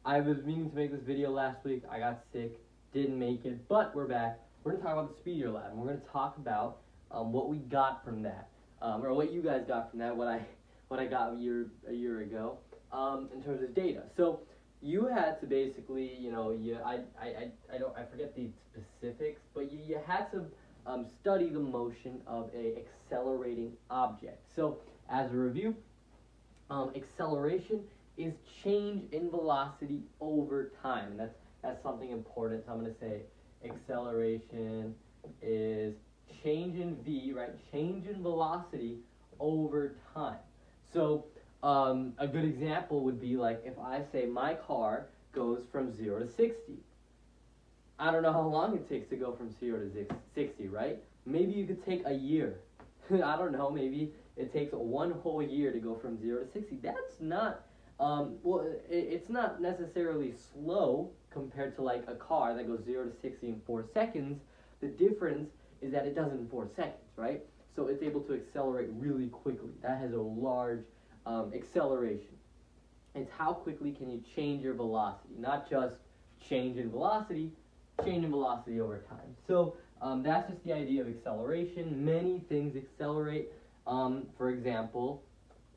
I was meaning to make this video last week. I got sick, didn't make it, but we're back. We're going to talk about the Speedier lab, and we're going to talk about what we got from that, or what you guys got from that, what I got a year ago, in terms of data. So you had to basically, I forget the specifics, but you had to study the motion of a accelerating object. So as a review, acceleration is change in velocity over time, and that's something important. So I'm going to say acceleration is change in v, right? Change in velocity over time. So a good example would be like if I say my car goes from 0 to 60. I don't know how long it takes to go from 0 to 60, right? Maybe you could take a year. I don't know, maybe it takes one whole year to go from 0 to 60. That's not, it's not necessarily slow compared to like a car that goes 0 to 60 in 4 seconds. The difference is that it does it in 4 seconds, right? So it's able to accelerate really quickly. That has a large acceleration. It's how quickly can you change your velocity, not just change in velocity over time. So that's just the idea of acceleration. Many things accelerate. For example,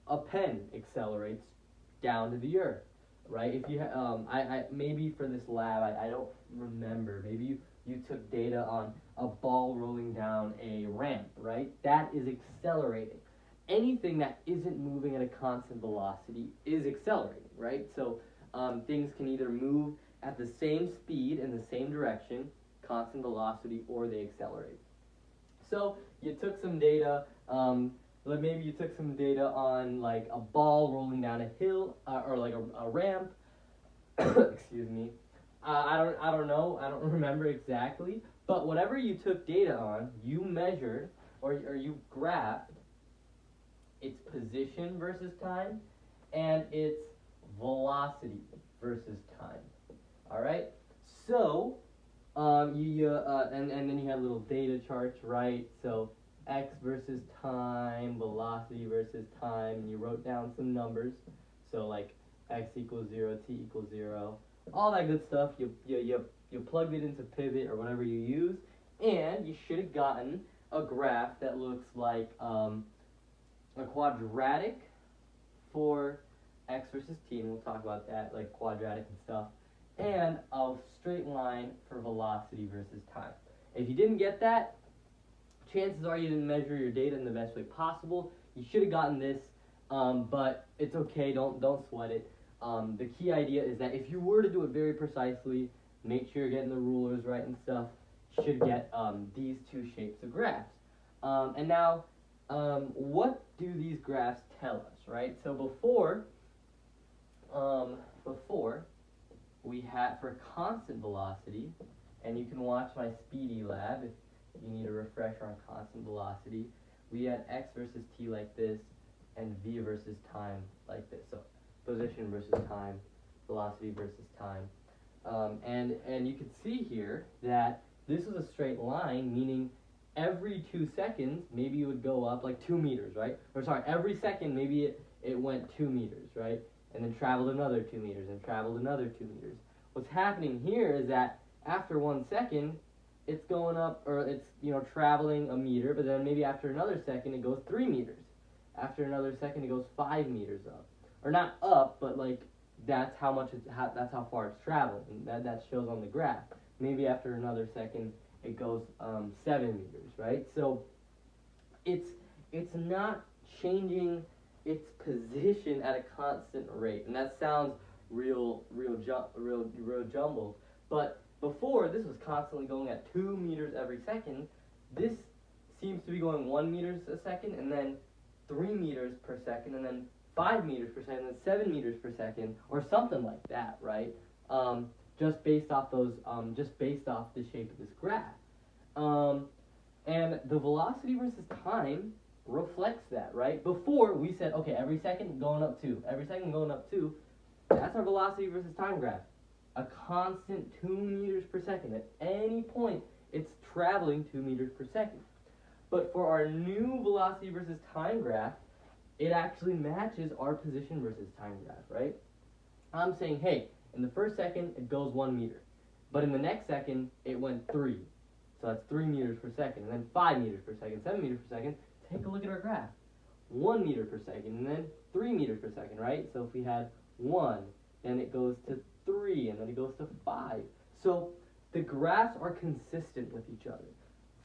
a pen accelerates down to the earth, right? If you maybe for this lab, I don't remember. Maybe you took data on a ball rolling down a ramp, right? That is accelerating. Anything that isn't moving at a constant velocity is accelerating, right? So things can either move at the same speed in the same direction, constant velocity, or they accelerate. So you took some data, maybe you took some data on like a ball rolling down a hill, or like a ramp. Excuse me. I don't know. I don't remember exactly. But whatever you took data on, you measured or you graphed its position versus time and its velocity versus time. All right. So and then you had little data charts, right? So x versus time, velocity versus time, and you wrote down some numbers. So like x equals 0, t equals 0, all that good stuff. You plugged it into Pivot or whatever you use, and you should have gotten a graph that looks like a quadratic for x versus t, and we'll talk about that, like quadratic and stuff, and a straight line for velocity versus time. If you didn't get that, chances are you didn't measure your data in the best way possible. You should have gotten this, but it's okay. Don't sweat it. The key idea is that if you were to do it very precisely, make sure you're getting the rulers right and stuff, you should get these two shapes of graphs. And now, what do these graphs tell us, right? So before we had for constant velocity, and you can watch my Speedy lab if you need a refresher on constant velocity, we had x versus t like this, and v versus time like this. So position versus time, velocity versus time. And you can see here that this is a straight line, meaning every 2 seconds, maybe it would go up like 2 meters, right? Or sorry, every second, maybe it went 2 meters, right? And then traveled another 2 meters, and traveled another 2 meters. What's happening here is that after 1 second, it's going up, or it's, traveling a meter, but then maybe after another second, it goes 3 meters. After another second, it goes 5 meters up. Or not up, but like, that's how far it's traveling, and that shows on the graph. Maybe after another second, it goes 7 meters, right? So it's not changing its position at a constant rate, and that sounds real jumbled. But before, this was constantly going at 2 meters every second. This seems to be going 1 meter a second, and then 3 meters per second, and then 5 meters per second, and 7 meters per second, or something like that, right? Just based off the shape of this graph. And the velocity versus time reflects that, right? Before, we said, okay, every second going up 2. Every second going up 2. That's our velocity versus time graph. A constant 2 meters per second. At any point, it's traveling 2 meters per second. But for our new velocity versus time graph, it actually matches our position versus time graph, right? I'm saying, hey, In the first second, it goes 1 meter. But in the next second, it went 3. So that's 3 meters per second, and then 5 meters per second, 7 meters per second. Take a look at our graph. 1 meter per second, and then 3 meters per second, right? So if we had 1, then it goes to 3, and then it goes to 5. So the graphs are consistent with each other.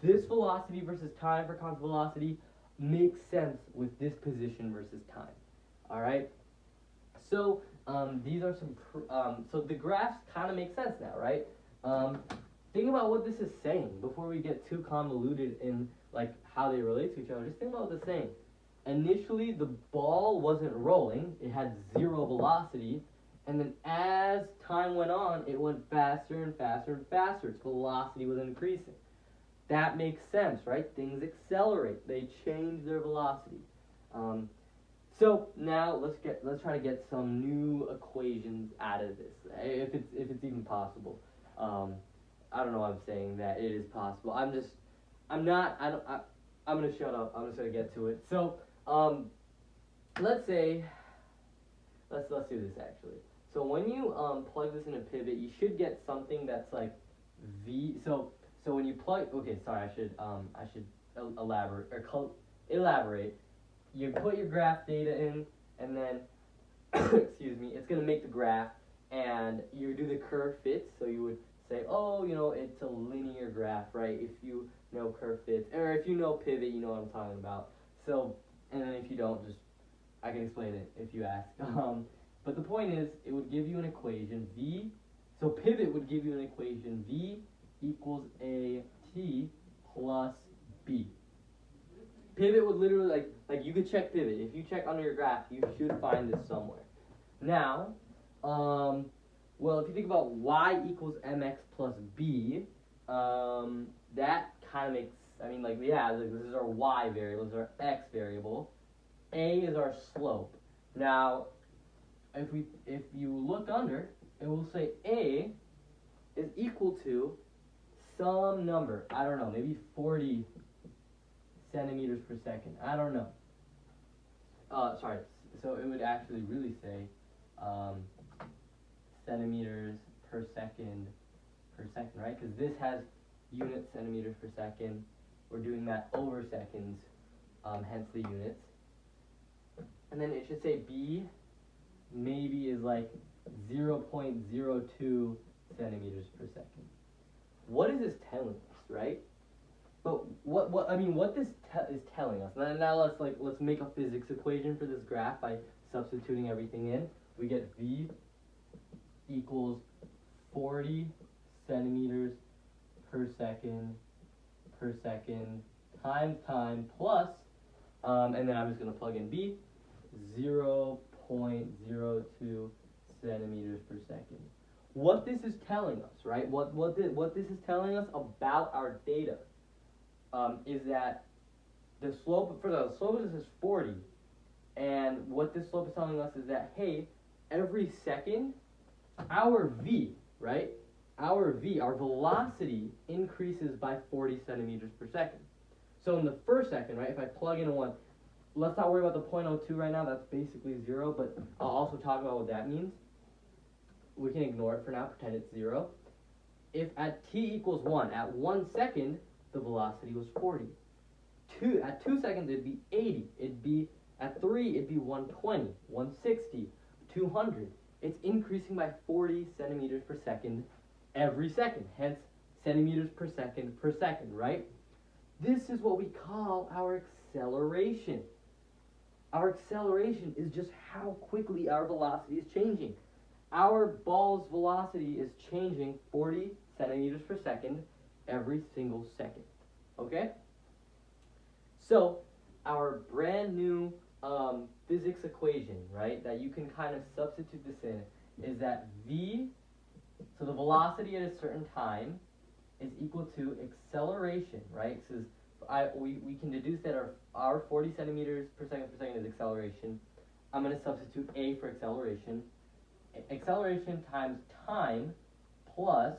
This velocity versus time for constant velocity makes sense with this position versus time. All right? So these are some, so the graphs kind of make sense now, right? Think about what this is saying before we get too convoluted in like how they relate to each other. Just think about what it's saying. Initially, the ball wasn't rolling; it had 0 velocity, and then as time went on, it went faster and faster and faster. Its velocity was increasing. That makes sense, right? Things accelerate; they change their velocity. So now let's try to get some new equations out of this, if it's even possible. I don't know why I'm saying that it is possible. I'm gonna shut up. I'm just gonna get to it. So let's say let's do this actually. So when you plug this in a pivot, you should get something that's like v. So when you plug, okay, sorry, I should elaborate. You put your graph data in, and then excuse me, it's gonna make the graph, and you do the curve fits. So you would say, oh, you know, it's a linear graph, right? If you know curve fits, or if you know pivot, you know what I'm talking about. So, and then if you don't, just I can explain it if you ask. But the point is, it would give you an equation v. So pivot would give you an equation v equals a t plus b. Pivot would literally like you could check pivot. If you check under your graph, you should find this somewhere. Now, well, if you think about y equals mx plus b, that kind of makes, I mean, like, yeah, like, this is our y variable, this is our x variable. A is our slope. Now, if you look under, it will say A is equal to some number. I don't know, maybe 40 centimeters per second. I don't know. Sorry. So it would actually really say centimeters per second, right? Because this has units centimeters per second. We're doing that over seconds, hence the units. And then it should say B maybe is like 0.02 centimeters per second. What is this telling us, right? But what this is telling us. Now let's make a physics equation for this graph by substituting everything in. We get V equals 40 centimeters per second times time plus, and then I'm just going to plug in B, 0.02 centimeters per second. What this is telling us, right? What this is telling us about our data is that the slope of this is 40, and what this slope is telling us is that, hey, every second, our V, right? Our velocity increases by 40 centimeters per second. So in the first second, right, if I plug in a 1, let's not worry about the 0.02 right now, that's basically 0, but I'll also talk about what that means. We can ignore it for now, pretend it's 0. If at t equals 1, at 1 second, the velocity was 40. At 2 seconds, it'd be 80. At 3, it'd be 120, 160, 200. It's increasing by 40 centimeters per second every second, hence centimeters per second, right? This is what we call our acceleration. Our acceleration is just how quickly our velocity is changing. Our ball's velocity is changing 40 centimeters per second every single second, okay? So, our brand new physics equation, right, that you can kind of substitute this in, is that V, so the velocity at a certain time, is equal to acceleration, right? So we can deduce that our 40 centimeters per second is acceleration. I'm going to substitute A for acceleration. Acceleration times time plus,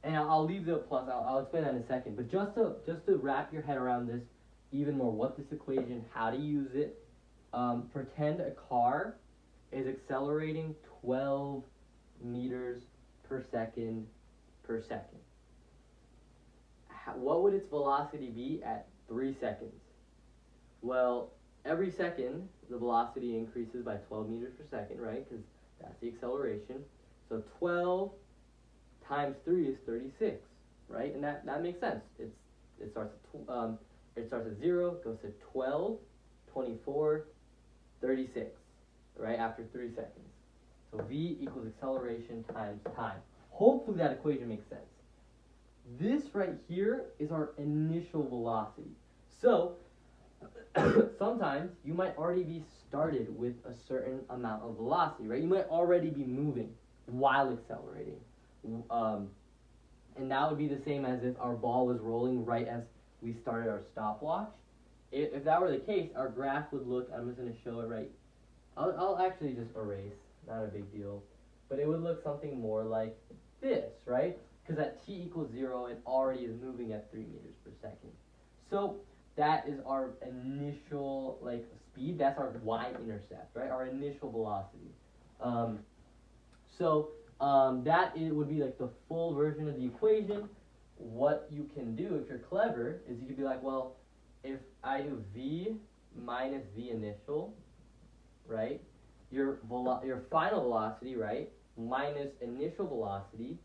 and I'll leave the plus, I'll explain that in a second, but just to wrap your head around this even more, what this equation, how to use it, pretend a car is accelerating 12 meters per second per second. What would its velocity be at 3 seconds? Well, every second, the velocity increases by 12 meters per second, right? Because that's the acceleration. So 12 times 3 is 36, right? And that makes sense. It starts at 0, goes to 12, 24, 36, right? After 3 seconds. So v equals acceleration times time. Hopefully that equation makes sense. This right here is our initial velocity. So sometimes you might already be started with a certain amount of velocity, right? You might already be moving while accelerating. And that would be the same as if our ball was rolling right as we started our stopwatch. If that were the case, our graph would look, I'm just going to show it right. I'll actually just erase, not a big deal. But it would look something more like this, right? Because at t equals 0, it already is moving at 3 meters per second. So that is our initial speed. That's our y-intercept, right? Our initial velocity. That would be like the full version of the equation. What you can do if you're clever is you could be like, well, if I do v minus v initial, right? Your final velocity, right? Minus initial velocity.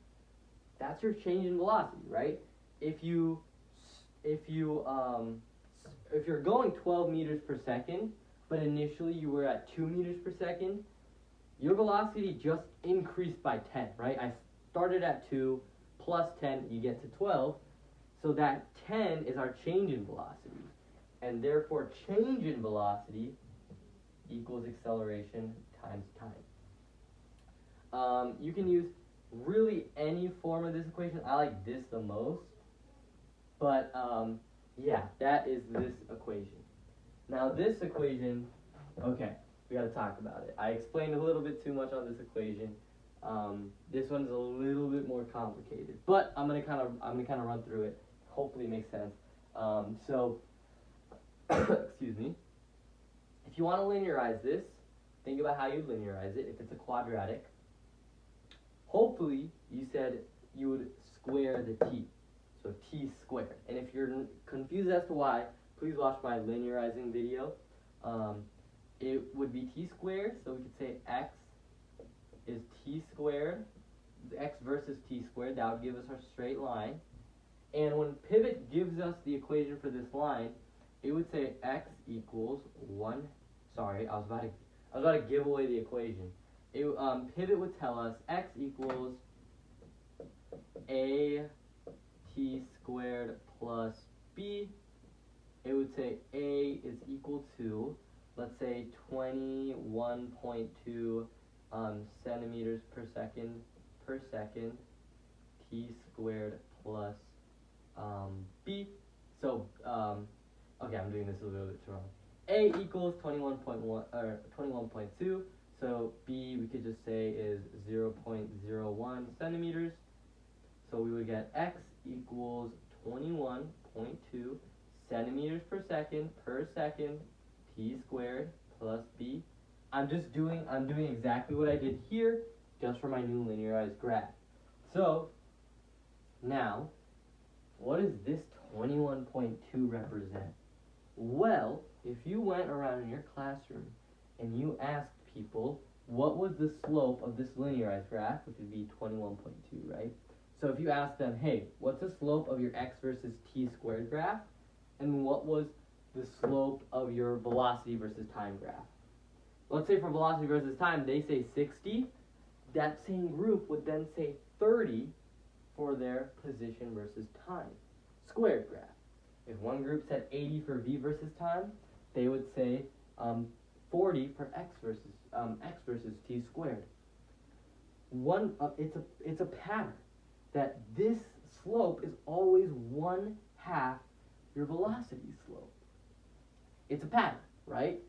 That's your change in velocity, right? If you're going 12 meters per second, but initially you were at 2 meters per second, your velocity just increased by 10, right? I started at 2 plus 10, you get to 12. So that 10 is our change in velocity. And therefore, change in velocity equals acceleration times time. You can use really any form of this equation. I like this the most. But yeah, that is this equation. Now this equation, okay, we got to talk about it. I explained a little bit too much on this equation. This one's a little bit more complicated, but I'm gonna kind of run through it. Hopefully it makes sense. Excuse me. If you want to linearize this, think about how you linearize it. If it's a quadratic, hopefully you said you would square the t. So t squared. And if you're confused as to why, please watch my linearizing video. It would be t squared, so we could say x is t squared, x versus t squared. That would give us our straight line. And when pivot gives us the equation for this line, it would say x equals 1. Sorry, I was about to give away the equation. Pivot would tell us x equals a t squared plus b. It would say a is equal to, let's say, 21.2 centimeters per second t squared plus b. So okay, I'm doing this a little bit wrong. A equals 21.1 or 21.2. So b we could just say is 0.01 centimeters. So we would get x equals 21.2 centimeters per second t squared plus b. I'm doing exactly what I did here, just for my new linearized graph. So now, what does this 21.2 represent? Well, if you went around in your classroom and you asked people what was the slope of this linearized graph, which would be 21.2, right? So if you ask them, hey, what's the slope of your x versus t squared graph? And what was the slope of your velocity versus time graph? Let's say for velocity versus time, they say 60. That same group would then say 30 for their position versus time squared graph. If one group said 80 for v versus time, they would say 40 for x versus t squared. It's a pattern that this slope is always 1/2 your velocity slope. It's a pattern, right?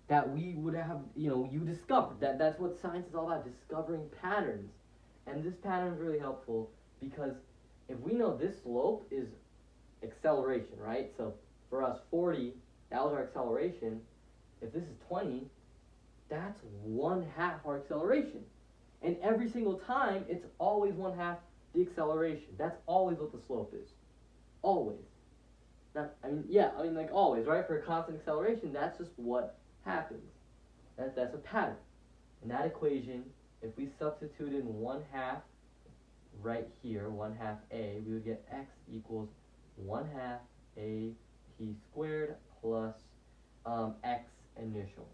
That we would have, you discovered. That's what science is all about, discovering patterns. And this pattern is really helpful because if we know this slope is acceleration, right? So for us, 40, that was our acceleration. If this is 20, that's 1/2 our acceleration. And every single time, it's always 1/2 the acceleration. That's always what the slope is. Always. Like always, right? For a constant acceleration, that's just what happens. That's a pattern. In that equation, if we substitute in 1/2 right here, 1/2 a, we would get x equals 1/2 a t squared plus x initial.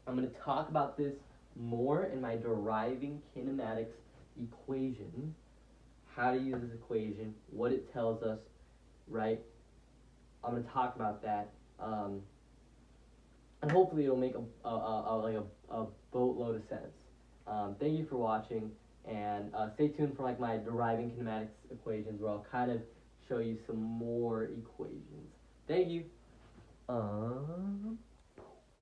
I'm going to talk about this more in my deriving kinematics equation, how to use this equation, what it tells us, right? I'm going to talk about that, and hopefully it'll make a boatload of sense. Thank you for watching, and stay tuned for like my deriving kinematics equations, where I'll kind of show you some more equations. Thank you.